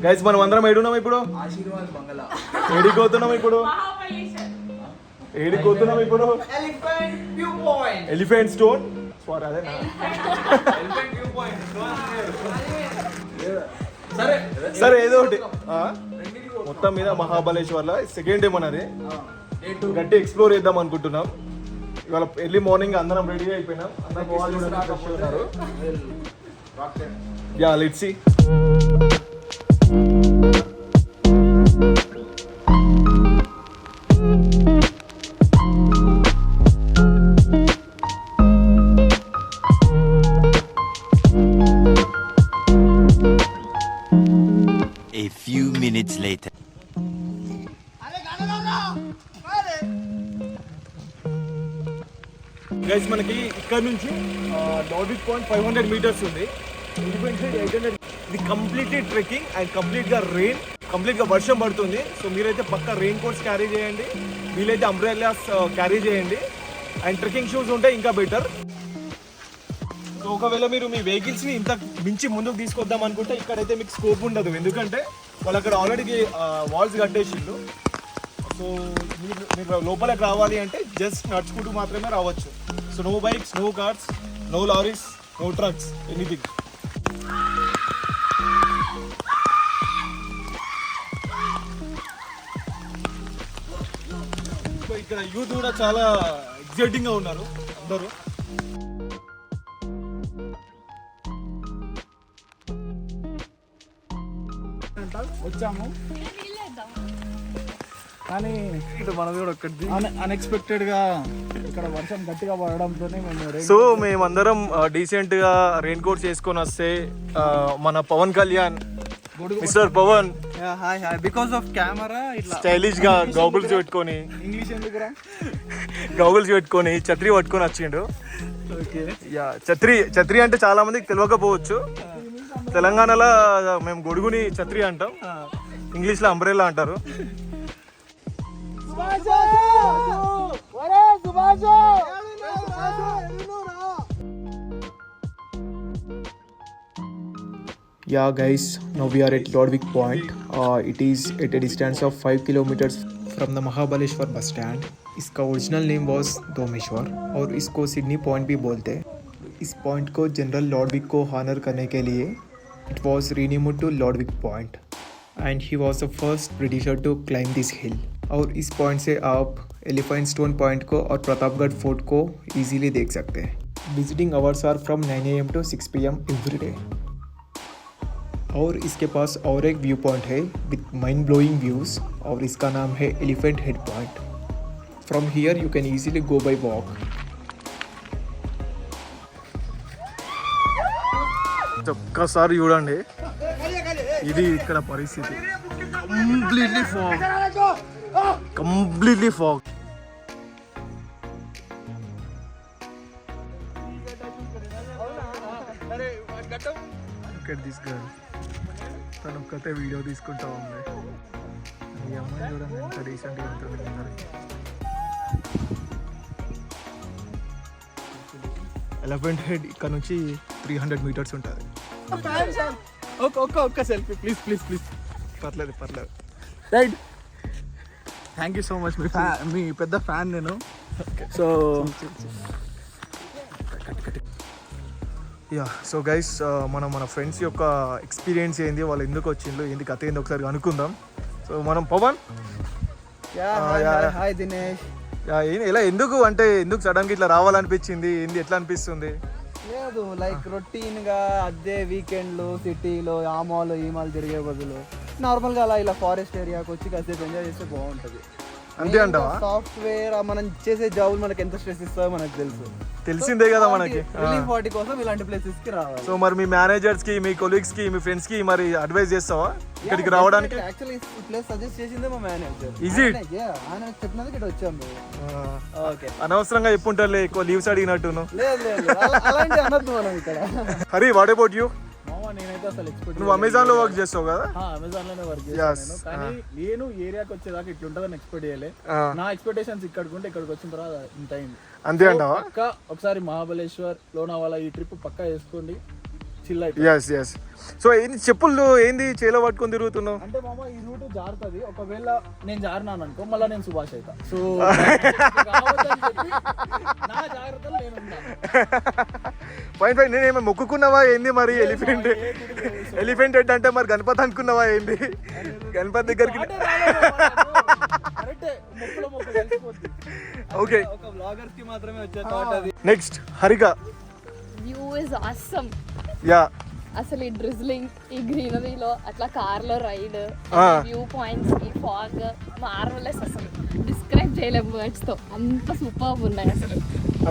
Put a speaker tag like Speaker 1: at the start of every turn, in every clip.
Speaker 1: Guys మనం అందరం ఏడున్నాం ఇప్పుడు
Speaker 2: ఆశీర్వాద్ బంగళా
Speaker 1: ఏడిపోతున్నాం ఇప్పుడు ఏడిపోతున్నాం ఇప్పుడు
Speaker 2: elephant view point
Speaker 1: elephant stone sorry అదేనా
Speaker 2: ఎలిఫెంట్ వ్యూ పాయింట్
Speaker 1: సరే ఏదో ఒకటి మొత్తం మీద మహాబలేశ్వర్లో సెకండ్ డే మనది గట్టి ఎక్స్ప్లోర్ చేద్దాం అనుకుంటున్నాం ఇవాళ ఎర్లీ మార్నింగ్ అందరం రెడీ అయిపోయినాం అందరం వాళ్ళు కూడా fresh ఉన్నారు yeah let's see
Speaker 3: A few minutes later.
Speaker 1: Guys మనకి ఇక్కడ నుంచి లార్విక్ పాయింట్ 500 మీటర్స్ ఉంది ఎలిఫెంట్ సైడ్ 800 ఇది కంప్లీట్లీ ట్రెక్కింగ్ అండ్ కంప్లీట్గా రెయిన్ కంప్లీట్గా వర్షం పడుతుంది సో మీరైతే పక్కా రెయిన్ కోట్స్ క్యారీ చేయండి వీలైతే అంబ్రెల్లాస్ క్యారీ చేయండి అండ్ ట్రెక్కింగ్ షూస్ ఉంటే ఇంకా బెటర్ సో ఒకవేళ మీరు మీ వెహికల్స్ని ఇంత మించి ముందుకు తీసుకొద్దాం అనుకుంటే ఇక్కడైతే మీకు స్కోప్ ఉండదు ఎందుకంటే వాళ్ళు అక్కడ ఆల్రెడీ వాల్స్ కట్టేసిండు సో మీరు లోపలికి రావాలి అంటే జస్ట్ నడుచుకుంటూ మాత్రమే రావచ్చు so no bikes no cars no lorries no trucks anything so ఇక్కడ యూత్ కూడా చాలా ఎగ్జైటింగ్గా ఉన్నారు అందరూ
Speaker 2: వచ్చాము కానీ మనది కూడా ఒక్కటి అన్ఎక్స్పెక్టెడ్ గా ఇక్కడ వర్షం గట్టిగా పడడంతోనే మేము
Speaker 1: సో మేమందరం డీసెంట్ గా రెయిన్ కోట్స్ వేసుకొని వస్తే మన Pawan Kalyan mister Pawan
Speaker 2: hi hi because of camera ఇట్లా
Speaker 1: స్టైలిష్ గా గౌగుల్స్ పెట్టుకొని
Speaker 2: ఇంగ్లీష్ ఎందుకురా
Speaker 1: గౌగుల్స్ పెట్టుకొని ఛత్రి పట్టుకొని వచ్చిండు
Speaker 2: ఓకే
Speaker 1: యా ఛత్రి అంటే చాలా మందికి తెలియకపోవచ్చు తెలంగాణలో మేము గొడుగుని ఛత్రి అంటాం ఇంగ్లీష్ లో అంబ్రెల్లా అంటారు Yeah guys, now we are at Lordvik Point. It is at a distance of 5 kilometers from the Mahabaleshwar bus stand. इसका ओरिजिनल नेम was दोमेश्वर और इसको सिडनी पॉइंट भी बोलते हैं. इस पॉइंट को जनरल लॉर्डविक को हॉनर करने के लिए it was renamed to Lordvik Point and he was the first Britisher to climb this hill. और इस पॉइंट से आप एलिफेंट स्टोन पॉइंट को और प्रतापगढ़ फोर्ट को इजीली देख सकते हैं. Visiting hours are from 9 AM to 6 PM every day. और इसके पास और एक व्यू पॉइंट है विथ माइंड ब्लोइंग व्यूज और इसका नाम है elephant head point. From here you can easily go by walk. ఒక్కసారి చూడండి ఇది ఇక్కడ పరిస్థితి కంప్లీట్లీ ఫాగ్ దిస్ గర్ల్ తను ఒక్కతే వీడియో తీసుకుంటా ఉంది ఈ అమ్మాయి చూడండి ఎంత రీసెంట్గా ఉంటుంది అందరికి ఎలిఫెంట్ హెడ్ ఇక్కడ నుంచి 300 మీటర్స్ ఉంటుంది
Speaker 2: ఒక్క సెల్ఫీ ప్లీజ్ ప్లీజ్ ప్లీజ్
Speaker 1: పర్లేదు
Speaker 2: right
Speaker 1: thank you so much
Speaker 2: మీ పెద్ద ఫ్యాన్ నేను సో
Speaker 1: యా సో గైస్ మనం మన ఫ్రెండ్స్ యొక్క ఎక్స్పీరియన్స్ ఏంది వాళ్ళు ఎందుకు వచ్చిండ్రు ఏంది కథ ఏంది ఒకసారి అనుకుందాం. సో మనం పవన్
Speaker 2: హాయ్ దినేష్
Speaker 1: ఎలా ఎందుకు సడన్గా ఇట్లా రావాలనిపించింది ఏంది ఎట్లా అనిపిస్తుంది?
Speaker 2: లేదు లైక్ రొటీన్ గా అదే వీకెండ్లు సిటీలో ఆ మాల్ ఈ మాల్ తిరిగే బదులు నార్మల్గా అలా ఇలా ఫారెస్ట్ ఏరియాకి వచ్చి కాసేపు ఎంజాయ్ చేస్తే బాగుంటుంది.
Speaker 1: అంతే అంటావా?
Speaker 2: సాఫ్ట్వేర్ మనం చేసే జాబులు మనకి ఎంత స్ట్రెస్ ఇస్తాయో మనకు
Speaker 1: తెలిసిందే కదా మనకి.
Speaker 2: రిలీఫ్ వాటి కోసం ఇలాంటి ప్లేసెస్ కి రావాలి.
Speaker 1: సో మరి మీ మేనేజర్స్ కి మీ కొలీగ్స్ కి మీ ఫ్రెండ్స్ కి మరి అడ్వైస్ చేస్తావా ఇక్కడికి రావడానికి?
Speaker 2: యాక్చువల్లీ ఈ ప్లేస్ సజెస్ట్ చేసిందే మా మేనేజర్.
Speaker 1: Is it?
Speaker 2: ఆయన చెప్పినందుకు ఇక్కడ వచ్చాము. ఓకే
Speaker 1: అనవసరంగా చెప్పుంటారులే ఎక్కువ లీవ్స్ అడిగినట్టును.
Speaker 2: లేదు అలాంటి అనొద్దు మనం ఇక్కడ.
Speaker 1: Hari what about you?
Speaker 2: నేనైతే అసలు ఎక్స్పెక్ట్
Speaker 1: నువ్వు అమెజాన్ లో వర్క్ చేస్తావు కదా?
Speaker 2: అమెజాన్ లోనే వర్క్ చేస్తాను కానీ నేను ఏరియాకి వచ్చేదాకా ఇట్లా ఉంటుందని ఎక్స్పెక్ట్ చేయలే. నా ఎక్స్పెక్టేషన్స్ ఇక్కడికి ఉంటే ఇక్కడికి వచ్చిన తర్వాత ఇంత అయింది.
Speaker 1: అంతే అంటావా?
Speaker 2: పక్కా ఒకసారి మహాబలేశ్వర్ లోనావాలా ఈ ట్రిప్ పక్కా చేసుకోండి, చిల్ అవుతుంది.
Speaker 1: Yes yes. సో ఏంది చెప్పులు ఏంది చేలో పట్టుకొని తిరుగుతున్నావు?
Speaker 2: అంటే మామ ఈ రూట్ జారుతుంది, ఒకవేళ నేను జారినాను అనుకో మళ్ళీ నేను సుభాష్ అవుతా. సో నా జాగ్రత్తలు నేను
Speaker 1: పాయింట్ ఫైవ్. నేనేమో మొక్కుకున్నావా ఏంది మరి? ఎలిఫెంట్ హెడ్ అంటే మరి గణపతి అనుకున్నావా ఏంది? గణపతి దగ్గరికి ఓకే.
Speaker 2: ఒక వ్లాగర్స్ కి మాత్రమే వచ్చే థాట్ అది.
Speaker 1: Next Harika.
Speaker 4: View is awesome.
Speaker 1: Yeah.
Speaker 4: అసలు ఈ డ్రిజ్లింగ్, ఈ గ్రీనరీలో అట్లా కార్లో రైడ్, వ్యూ పాయింట్స్, ఈ ఫాగ్ మార్వెలస్. అసలు డిస్క్రైబ్ చేయలేము వర్డ్స్ తో, అంత సూపర్ ఉన్నాయి అసలు.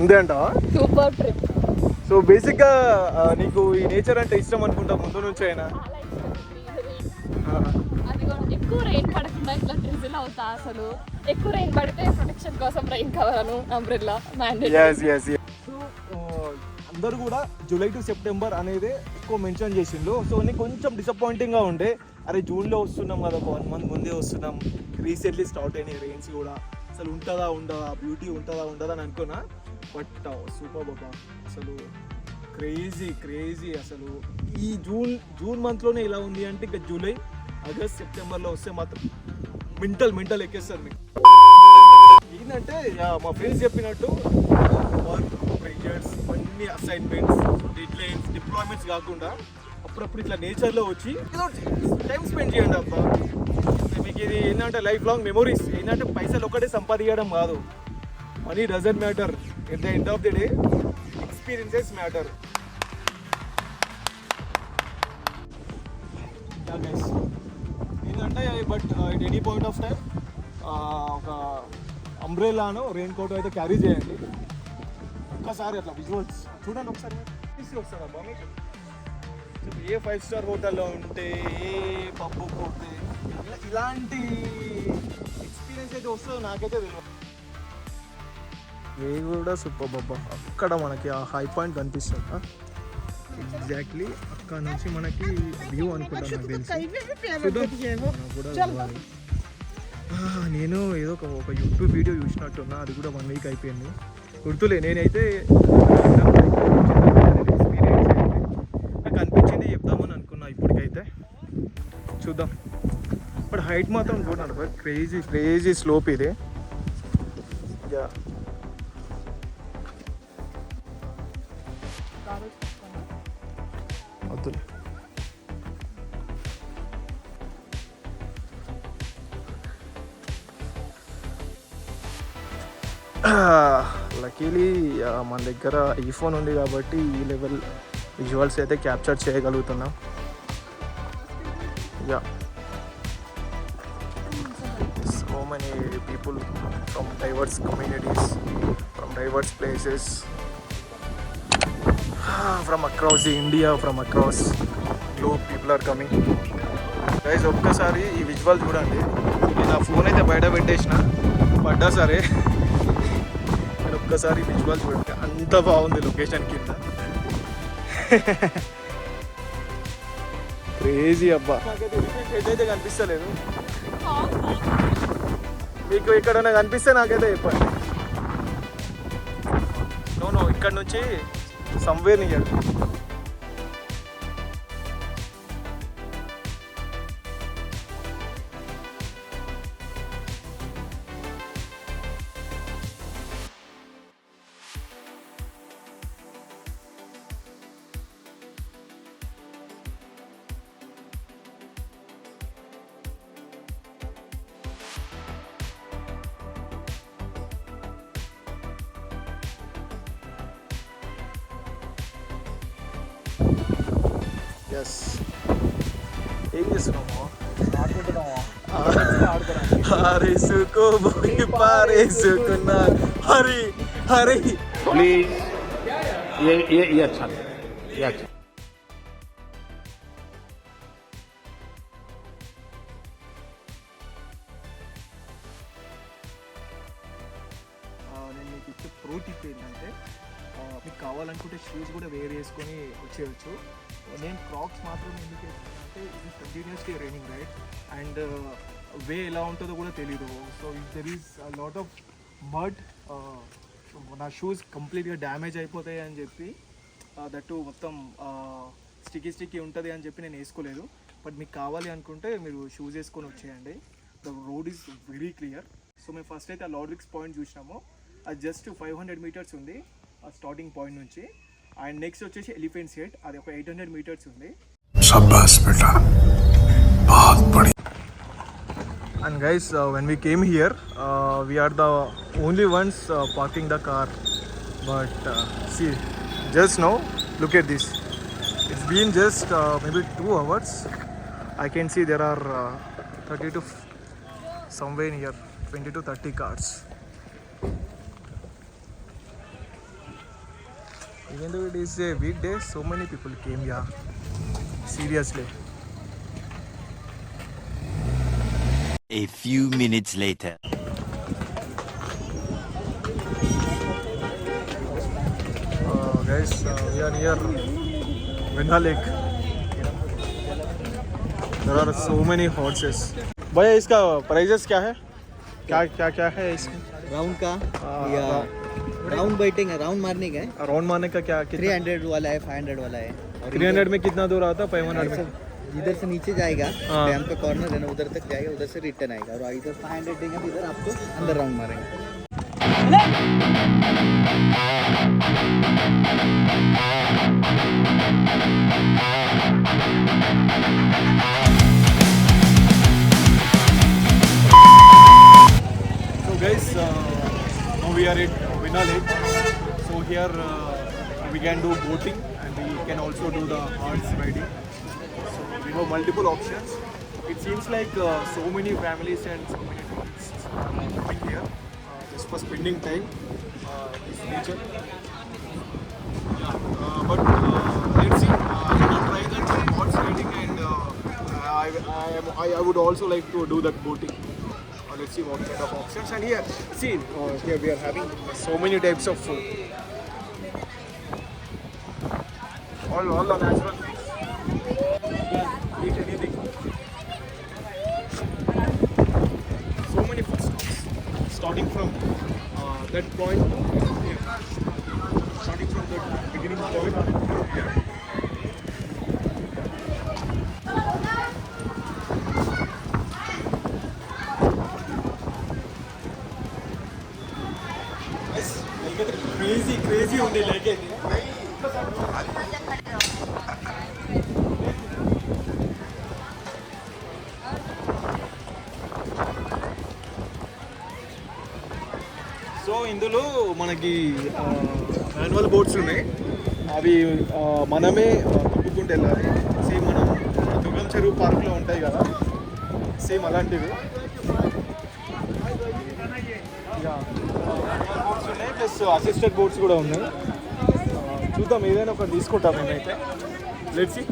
Speaker 1: అంతే అంటావా?
Speaker 4: Super trip.
Speaker 1: సో బేసిక్గా నీకు ఈ నేచర్ అంటే ఇష్టం అనుకుంటా ముందు నుంచి అయినా?
Speaker 4: చాలా ఇష్టం గ్రీనరీ. అది కూడా ఎక్కువ రెయిన్ పడకుండా ఇట్లా డ్రిజిల్ అవుతా. అసలు ఎక్కువ రెయిన్ పడితే ప్రొటెక్షన్ కోసం rain cover, umbrella mandatory.
Speaker 1: So అందరూ కూడా జూలై టు సెప్టెంబర్ అనేది ఎక్కువ మెన్షన్ చేసిండు. సో నీకు కొంచెం డిసప్పాయింటింగ్గా ఉండే, అరే జూన్లో వస్తున్నాం కదా, ఒక 1 month ముందే వస్తున్నాం, రీసెంట్లీ స్టార్ట్ అయినాయి రెయిన్స్ కూడా, అసలు ఉంటుందా ఉండదా, బ్యూటీ ఉంటుందా అని అనుకున్నా. బట్ సూపర్ బాబా, అసలు క్రేజీ అసలు. ఈ జూన్ మంత్లోనే ఇలా ఉంది అంటే ఇంకా జూలై, ఆగస్ట్, సెప్టెంబర్లో వస్తే మాత్రం మెంటల్ ఎక్కేస్తారు మీకు. ఏంటంటే మా ఫ్రెండ్స్ చెప్పినట్టు వర్క్ ప్రెజర్స్, ఇవన్నీ అసైన్మెంట్స్, డెడ్లైన్స్, డిప్లాయ్మెంట్స్ కాకుండా అప్పుడప్పుడు ఇట్లా నేచర్లో వచ్చి టైం స్పెండ్ చేయండి అబ్బా. మీకు ఇది ఏంటంటే లైఫ్ లాంగ్ మెమొరీస్. ఏంటంటే పైసలు ఒక్కటే సంపాదించడం కాదు, money doesn't matter. At the end of the day experiences matter. ఏంటంటే but at any point of time ఒక అంబ్రెల్లాను, రెయిన్ కోట్ అయితే క్యారీ చేయండి. ఒక్కసారి అట్లా విజువల్స్ చూడండి ఒకసారి, తీసి వస్తారబ్బా మీకు. ఏ 5-star హోటల్లో ఉంటే, ఏ పబ్బు పోతే ఇలాంటి ఎక్స్పీరియన్స్ అయితే వస్తుందో నాకైతే తెలియదు. వే కూడా సూపర్ బాబా. అక్కడ మనకి ఆ హై పాయింట్ కనిపిస్తుంది ఎగ్జాక్ట్లీ. అక్కడ నుంచి మనకి వ్యూ అనుకుంటాను నాకు తెలిసి. నేను ఏదో ఒక యూట్యూబ్ వీడియో చూసినట్టున్నా, అది కూడా 1 week అయిపోయింది, గుర్తులే. నేనైతే ఎక్స్పీరియన్స్ నాకు అనిపించింది చెప్దామని అనుకున్నా. ఇప్పటికైతే చూద్దాం. బట్ హైట్ మాత్రం చూడండి, క్రేజీ స్లోప్ ఇది. యా వద్దులే. లకీలీ మన దగ్గర ఈ ఫోన్ ఉంది కాబట్టి ఈ లెవెల్ విజువల్స్ అయితే క్యాప్చర్ చేయగలుగుతున్నాం. Yeah, so many people from diverse communities, from diverse places, from across the India, from across globe people are coming. Guys ఒక్కసారి ఈ విజువల్ చూడండి. నేను ఆ ఫోన్ అయితే బయట పెట్టేసిన, పడ్డా సరే. నేను ఒక్కసారి విజువల్ చూడండి, అంత బాగుంది లొకేషన్ కింద. క్రేజీ అబ్బా. నాకైతే హెడ్ అయితే కనిపిస్తలేదు, మీకు ఎక్కడైనా కనిపిస్తే నాకైతే చెప్పండి. నో ఇక్కడ నుంచి somewhere near. ఎస్. ఏం చేస్తున్నాము? ఆరేసుకోబోయి పారేసుకున్నా. హరి
Speaker 5: प्लीज ये अच्छा है, ये अच्छा.
Speaker 1: నేను మీకు ఇచ్చే ప్రో టిప్ ఏంటంటే, మీకు కావాలనుకుంటే షూస్ కూడా వేర్ వేసుకొని వచ్చేయచ్చు. నేను క్రాక్స్ మాత్రం ఎందుకు వేసుకున్నానంటే ఇది కంటిన్యూస్లీ రైనింగ్ రైట్, అండ్ వే ఎలా ఉంటుందో కూడా తెలీదు. So if there is lot of mud, నా షూస్ కంప్లీట్గా డ్యామేజ్ అయిపోతాయి అని చెప్పి దట్టు మొత్తం స్టిక్కీ ఉంటుంది అని చెప్పి నేను వేసుకోలేదు. బట్ మీకు కావాలి అనుకుంటే మీరు షూస్ వేసుకొని వచ్చేయండి. The road is very clear. So మేము ఫస్ట్ అయితే ఆ లార్డ్విక్స్ పాయింట్ చూసినాము. అది జస్ట్ 500 మీటర్స్ ఉంది ఆ స్టార్టింగ్ పాయింట్ నుంచి. అండ్ నెక్స్ట్ వచ్చేసి ఎలిఫెంట్స్ గేట్, అది ఒక 800 మీటర్స్ ఉంది. And guys, when we came here, we are the only ones parking the car. But see, just now, look at this. It's been just maybe 2 hours. I can see there are 30 to somewhere near 20 to 30 cars. Even though it is a weekday, so many people came here. Seriously.
Speaker 3: A few minutes later.
Speaker 1: Guys, we are near Vinha Lake. There are so many horses. भैया इसका prices क्या है? क्या है इसमें?
Speaker 2: Round का या round बैठेंगे, राउंड मारने का है.
Speaker 1: राउंड मारने का क्या?
Speaker 2: 300 वाला है, 500 वाला है.
Speaker 1: 300 में कितना दूर आता है? 500 में
Speaker 2: इधर से नीचे जाएगा,
Speaker 1: हाँ.
Speaker 2: डैम का कॉर्नर है ना, उधर तक जाएगा, उधर से रिटर्न आएगा. और इधर 500 देंगे तो इधर आपको अंदर राउंड मारेंगे.
Speaker 1: So guys, now we are at Vinha Lake. So here we can do boating and we can also do the horse riding. So we have multiple options. It seems like so many families and so many tourists are coming here just for spending time with nature. But let's see. I will try that horse riding and I would also like to do that boating. Let's see what kind of options. And here, see, here we are having so many types of food. All the natural things. Eat anything. So many food stops. Starting from that point here. Starting from the beginning point here. Crazy only like it. So ఇందులో మనకి manual boats ఉన్నాయి. అవి మనమే తిప్పుకుంటూ వెళ్ళాలి. Same మనం దుర్గం చెరువు పార్క్లో ఉంటాయి కదా, సేమ్ అలాంటివి. బోట్స్ ఉన్నాయి, ప్లస్ అసిస్టెడ్ బోట్స్ కూడా ఉన్నాయి. చూద్దాం, ఏదైనా ఒకటి తీసుకుంటాం మేమైతే. Let's see.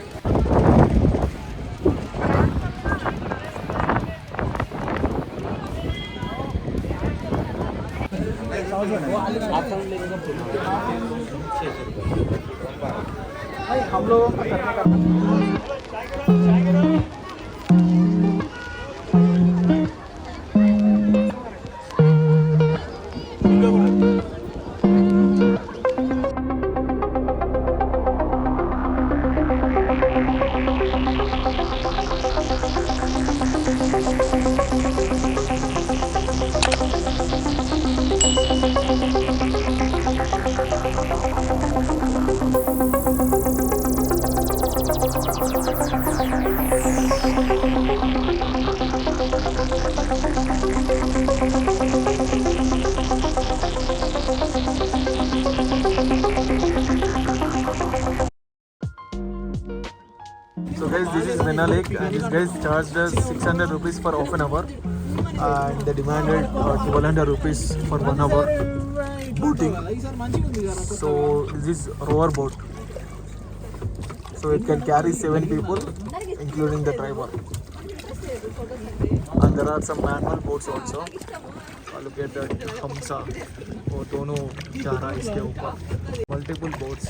Speaker 1: हम लोगों को करने का So guys, this is Vinha Lake and these guys charged us 600 rupees for half an hour and they demanded 1200 rupees for 1 hour boating. So this is rower boat. So it can carry 7 people including the driver. And there are some manual boats also. Look at that Hamsa. वो दोनों जा रहा है इसके ऊपर. Multiple boats.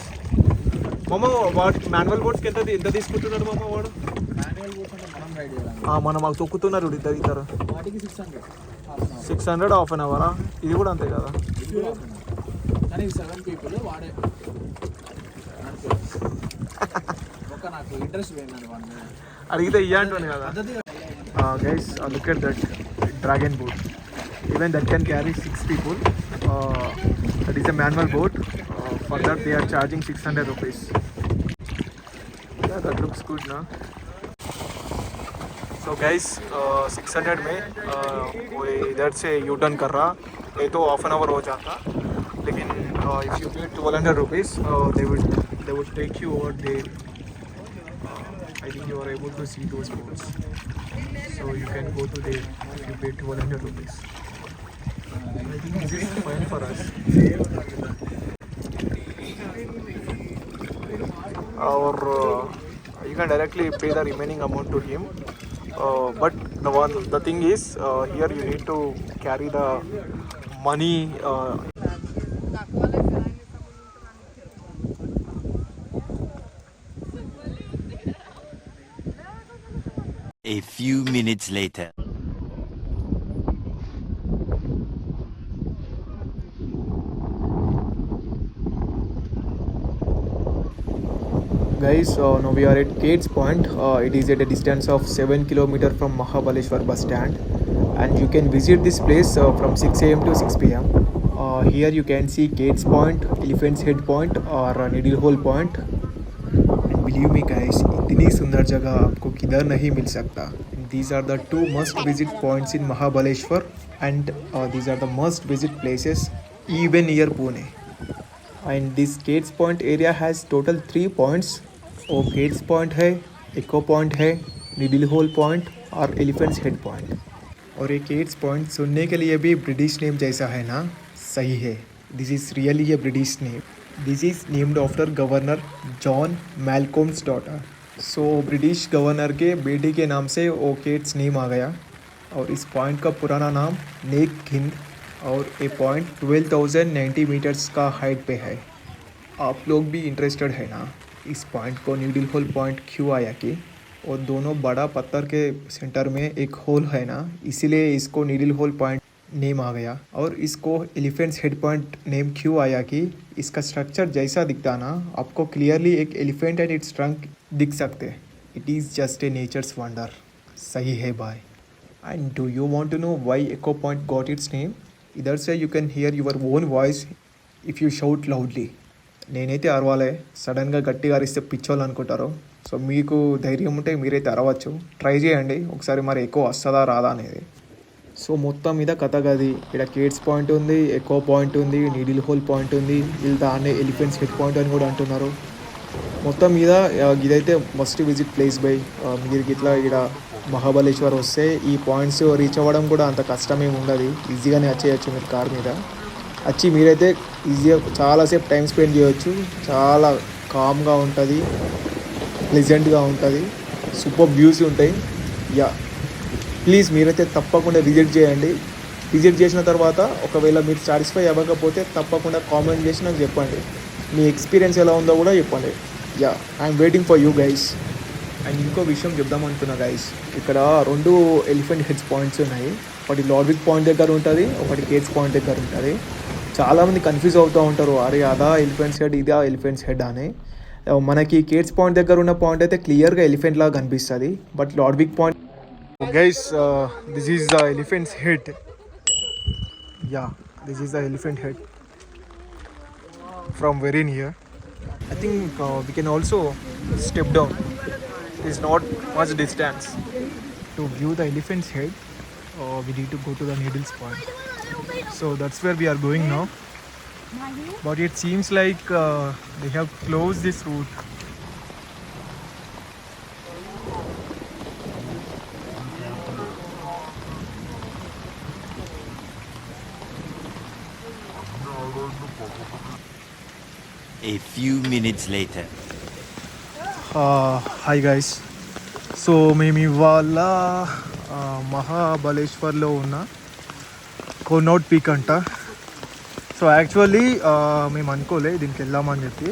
Speaker 1: మామ వాడు manual బోట్స్కి ఎంత తీసుకుంటున్నాడు మామ వాడు? మాన్యువల్ బోట్స్ అంటే మనం రైడ్ చేయాలి. మనం మాకు తొక్కుతున్నారు ఇద్దరు. వాటికి 600 హాఫ్ అన్ అవరా? ఇది కూడా అంతే కదా? కానీ 7 పీపుల్ వాడే ఒక
Speaker 2: ఇంకా నాకు ఇంట్రెస్ట్ పోయిందండి వన్
Speaker 1: అడిగితే ఇయ్య అంటుంది కదా. Guys look at that dragon boat. Even that can carry 6 people. That is a manual boat. For that they are charging 600 rupees. Yeah, that looks good now. So guys, 600 में कोई इधर से U turn कर रहा ये तो half an hour हो जाता, लेकिन if you pay 1200 rupees they would take you over there. I think you are able to see those boats, so you can go to there if you pay 1200 rupees. I think this is fine for us. Or you can directly pay the remaining amount to him. But the thing is, here you need to carry the money.
Speaker 3: A few minutes later.
Speaker 1: Guys, now we are at Kate's Point. It is at a distance of 7 kilometers from Mahabaleshwar bus stand, and you can visit this place from 6 a.m. to 6 p.m. Here you can see Kate's Point, Elephant's Head Point or Needle Hole Point. And believe me guys, इतनी सुंदर जगह आपको किधर नहीं मिल सकता. These are the two must visit points in Mahabaleshwar, and these are the must visit places even near Pune. And this Kate's Point area has total 3 points. और Kate's Point है, Echo Point है, Needle Hole Point और Elephant's Head Point. और ये Kate's Point सुनने के लिए भी ब्रिटिश नेम जैसा है ना, सही है. This is really a British name. This is named after governor John Malcolm's daughter. So British governor के बेटे के नाम से वो केट्स नेम आ गया. और इस पॉइंट का पुराना नाम नेक हिंद, और ये पॉइंट 12,090 मीटर्स का हाइट पे है. आप लोग भी इंटरेस्टेड है ना इस पॉइंट को नीडल होल पॉइंट क्यों आया कि, और दोनों बड़ा पत्थर के सेंटर में एक होल है ना, इसीलिए इसको नीडल होल पॉइंट नेम आ गया. और इसको एलिफेंट्स हेड पॉइंट नेम क्यों आया कि इसका स्ट्रक्चर जैसा दिखता ना, आपको क्लियरली एक एलिफेंट एंड इट्स ट्रंक दिख सकते. It is just a nature's wonder. सही है भाई. And do you want to know why echo point got its name? इधर से you can hear your own voice if you shout loudly. నేనైతే అరవాలే, సడన్గా గట్టిగా అరిస్తే పిచ్చోళ్ళు అనుకుంటారు. సో మీకు ధైర్యం ఉంటే మీరైతే అరవచ్చు, ట్రై చేయండి ఒకసారి, మరి ఎక్కువ వస్తుందా రాదా అనేది. సో మొత్తం మీద కథ గది. ఇక్కడ కేట్స్ పాయింట్ ఉంది, ఎకో పాయింట్ ఉంది, నీడిల్ హోల్ పాయింట్ ఉంది, వీళ్ళు దాన్ని ఎలిఫెంట్స్ హెడ్ పాయింట్ అని కూడా అంటున్నారు. మొత్తం మీద ఇదైతే మస్ట్ విజిట్ ప్లేస్ బై. మీరు ఇట్లా ఇక్కడ మహాబలేశ్వర్ వస్తే ఈ పాయింట్స్ రీచ్ అవ్వడం కూడా అంత కష్టమేమి ఉండదు, ఈజీగానే వచ్చేయచ్చు మీరు కార్ మీద. వచ్చి మీరైతే ఈజీగా చాలాసేపు టైం స్పెండ్ చేయవచ్చు. చాలా కామ్గా ఉంటుంది, ప్లెజెంట్గా ఉంటుంది, సూపర్ వ్యూస్ ఉంటాయి. యా, ప్లీజ్ మీరైతే తప్పకుండా విజిట్ చేయండి. విజిట్ చేసిన తర్వాత ఒకవేళ మీరు సాటిస్ఫై అవ్వకపోతే తప్పకుండా కామెంట్ చేసి నాకు చెప్పండి, మీ ఎక్స్పీరియన్స్ ఎలా ఉందో కూడా చెప్పండి. Yeah, I'm waiting for you guys. And ఇంకో విషయం చెప్దామనుకున్నా గైస్, ఇక్కడ 2 ఎలిఫెంట్ హెడ్స్ పాయింట్స్ ఉన్నాయి. ఒకటి లాడ్విక్ పాయింట్ దగ్గర ఉంటుంది, ఒకటి కేట్స్ పాయింట్ దగ్గర ఉంటుంది. చాలామంది కన్ఫ్యూజ్ అవుతూ ఉంటారు, అరే అదా ఎలిఫెంట్స్ హెడ్, ఇదా ఎలిఫెంట్స్ హెడ్ అని. మనకి కేట్స్ పాయింట్ దగ్గర ఉన్న పాయింట్ అయితే క్లియర్గా ఎలిఫెంట్ లాగా కనిపిస్తుంది, but Lodwick point guys, this is the elephant's head. Yeah, this is the elephant head from very near. I think we can also step down. It is not much distance. To view the elephant's head, we need to go to the needles point. So that's where we are going now. But it seems like they have closed this route.
Speaker 3: A few minutes later.
Speaker 1: Hi guys. So మేము ఇవాళ మహాబలేశ్వర్లో ఉన్న కోనౌట్ peak అంట. So actually మేము అనుకోలే దీనికి వెళ్దామని చెప్పి.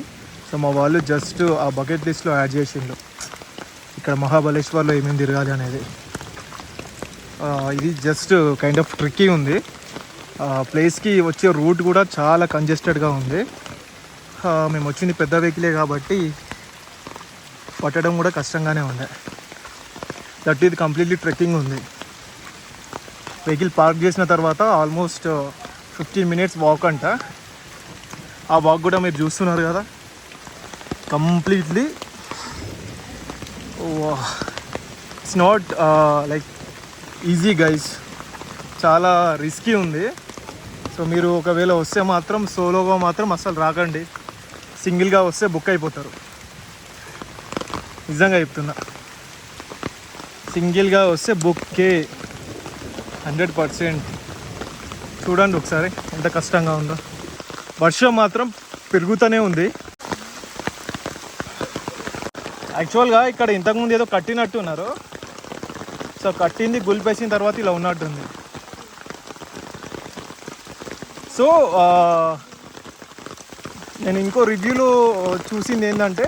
Speaker 1: So మా వాళ్ళు జస్ట్ ఆ బకెట్ లిస్ట్లో యాడ్ చేసిండ్రు ఇక్కడ మహాబలేశ్వర్లో ఏమేమి తిరగాలి అనేది. ఇది జస్ట్ కైండ్ ఆఫ్ ట్రిక్కీ ఉంది. ప్లేస్కి వచ్చే రూట్ కూడా చాలా కంజెస్టెడ్గా ఉంది. మేము వచ్చింది పెద్ద వెహికలే కాబట్టి పట్టడం కూడా కష్టంగానే ఉంది. దట్ ఇది కంప్లీట్లీ ట్రెక్కింగ్ ఉంది. వెహికల్ పార్క్ చేసిన తర్వాత ఆల్మోస్ట్ 15 minutes వాక్ అంట. ఆ వాక్ కూడా మీరు చూస్తున్నారు కదా, completely it's not like easy guys, చాలా రిస్కీ ఉంది. సో మీరు ఒకవేళ వస్తే మాత్రం సోలోగా మాత్రం అసలు రాకండి, సింగిల్గా వస్తే బుక్ అయిపోతారు. నిజంగా చెప్తున్నా, సింగిల్గా వస్తే బుక్కే 100%. చూడండి ఒకసారి ఎంత కష్టంగా ఉందో. వర్షం మాత్రం పెరుగుతూనే ఉంది. యాక్చువల్గా ఇక్కడ ఇంతకుముందు ఏదో కట్టినట్టున్నారు. సో కట్టింది గుల్పేసిన తర్వాత ఇలా ఉన్నట్టుంది. సో నేను ఇంకో రివ్యూలో చూసింది ఏంటంటే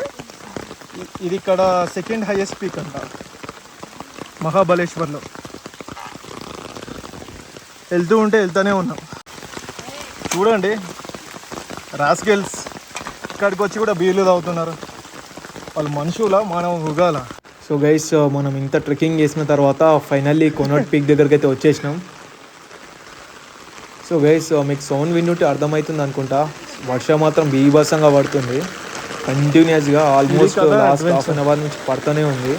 Speaker 1: ఇది ఇక్కడ సెకండ్ హైయెస్ట్ పీక్ అంట మహాబలేశ్వర్లో. వెళ్తూనే ఉన్నాం. చూడండి రాస్కెల్స్ ఇక్కడికి వచ్చి కూడా బీర్లు తాగుతున్నారు. వాళ్ళు మనుషుల, మనం మృగాల. సో గైస్, మనం ఇంత ట్రెక్కింగ్ చేసిన తర్వాత ఫైనల్లీ కోనట్ పీక్ దగ్గరికి అయితే వచ్చేసినాం. సో గైస్, మీకు సౌండ్ వింటుంటే అర్థమవుతుంది అనుకుంటా, వర్షం మాత్రం బీభత్సంగా పడుతుంది కంటిన్యూస్గా. Almost last half an hour నుంచి పడుతూనే ఉంది.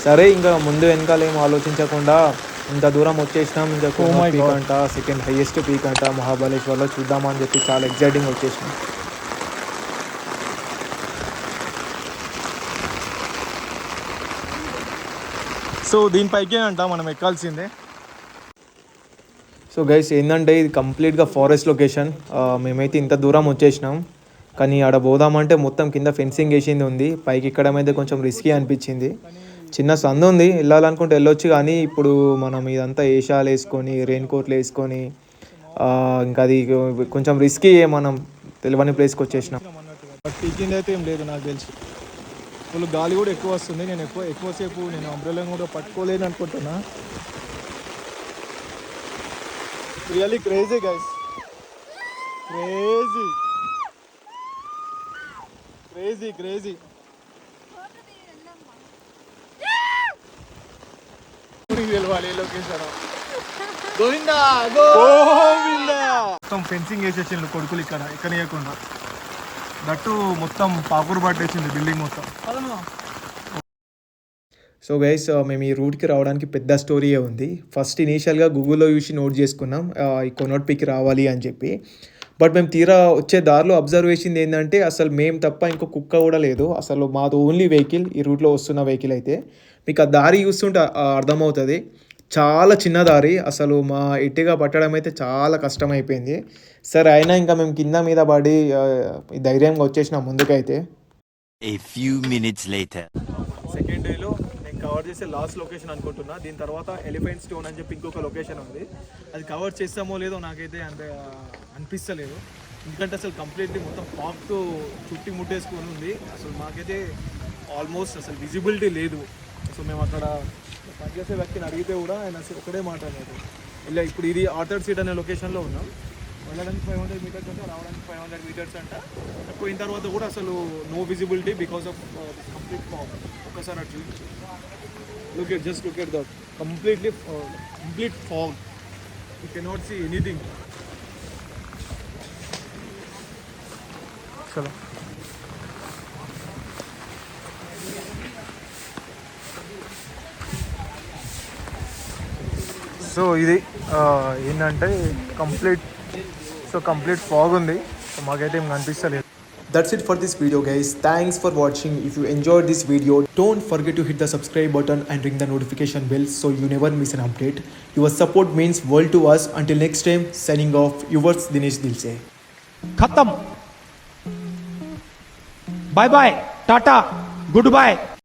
Speaker 1: సరే, ఇంకా ముందు వెనకాల ఏం ఆలోచించకుండా ఇంత దూరం వచ్చేసినాం. ఇంకా కోనట్ పీక్ అంట, సెకండ్ హైయెస్ట్ పీక్ అంట మహాబలేశ్వర్లో, చూద్దామని చెప్పి చాలా ఎగ్జైటింగ్ వచ్చేసినాం. సో దీనిపైకే అంట మనం ఎక్కాల్సిందే. సో గైస్, ఏంటంటే ఇది కంప్లీట్గా ఫారెస్ట్ లొకేషన్. మేమైతే ఇంత దూరం వచ్చేసినాం, కానీ ఆడ పోదామంటే మొత్తం కింద ఫెన్సింగ్ వేసింది ఉంది. పైకి ఎక్కడం అయితే కొంచెం రిస్కీ అనిపించింది. చిన్న సందు ఉంది, వెళ్ళాలనుకుంటే వెళ్ళొచ్చు, కానీ ఇప్పుడు మనం ఇదంతా ఏషాలు వేసుకొని రెయిన్ కోట్లు వేసుకొని ఇంకా అది కొంచెం రిస్కీ. మనం తెలియని ప్లేస్కి వచ్చేసినాం. పీకింది అయితే ఏం లేదు నాకు తెలిసి. ఫుల్ గాలి కూడా ఎక్కువ వస్తుంది. నేను ఎక్కువసేపు నేను అంబ్రెల్లా కూడా పట్టుకోలేను అనుకుంటున్నా. Really crazy guys, crazy. మొత్తం ఫెన్సింగ్ వేసేసిండు కొడుకులు ఇక్కడ ఎక్కనియకుండా. దట్టు మొత్తం పాకురు పట్టేసింది బిల్డింగ్ మొత్తం. సో గైస్, మేము ఈ రూట్కి రావడానికి పెద్ద స్టోరీయే ఉంది. ఫస్ట్ ఇనీషియల్గా గూగుల్లో చూసి నోట్ చేసుకున్నాం ఈ కోనట్ పీక్ రావాలి అని చెప్పి. బట్ మేము తీరా వచ్చే దారిలో అబ్జర్వ్ చేసింది ఏంటంటే అసలు మేము తప్ప ఇంకో కుక్క కూడా లేదు. అసలు మాది ఓన్లీ వెహికల్, ఈ రూట్లో వస్తున్న వెహికల్ అయితే. మీకు ఆ దారి చూస్తుంటే అర్థమవుతుంది, చాలా చిన్న దారి. అసలు మా ఇటుగా పట్టడం అయితే చాలా కష్టమైపోయింది. సరే, అయినా ఇంకా మేము కింద మీద పడి ధైర్యంగా వచ్చేసినాం ముందుకైతే.
Speaker 3: A few minutes later.
Speaker 1: Second డేలో నేను కవర్ చేసే లాస్ట్ లొకేషన్ అనుకుంటున్నా. దీని తర్వాత ఎలిఫెంట్ స్టోన్ అని చెప్పి ఇంకొక లొకేషన్ ఉంది. అది కవర్ చేస్తామో లేదో నాకైతే అంత అనిపిస్తలేదు, ఎందుకంటే అసలు కంప్లీట్లీ మొత్తం ఫాగ్తో చుట్టి ముట్టేసుకొని ఉంది. అసలు మాకైతే ఆల్మోస్ట్ అసలు విజిబిలిటీ లేదు. సో మేము అక్కడ పనిచేసే వ్యక్తిని అడిగితే కూడా ఆయన అసలు ఒకటే మాట్లాడారు, ఇలా ఇప్పుడు ఇది ఆర్థర్ సీట్ అనే లొకేషన్లో ఉన్నాం. వెళ్ళడానికి 500 meters అంట, రావడానికి 500 meters అంట. పోయిన తర్వాత కూడా అసలు no visibility because of complete fog. ఒకసారి అటు look at that complete fog. You cannot see anything. చలో, సో ఇది ఏంటంటే కంప్లీట్ ఫాగ్ ఉంది. సో మాకైతే ఏం కనిపిస్తలేదు. That's it for this video guys. Thanks for watching. If you enjoyed this video, don't forget to hit the subscribe button and ring the notification bell so you never miss an update. Your support means world to us. Until next time, signing off, yours Dinesh Dilse.
Speaker 6: खत्म. Bye bye, tata, good bye.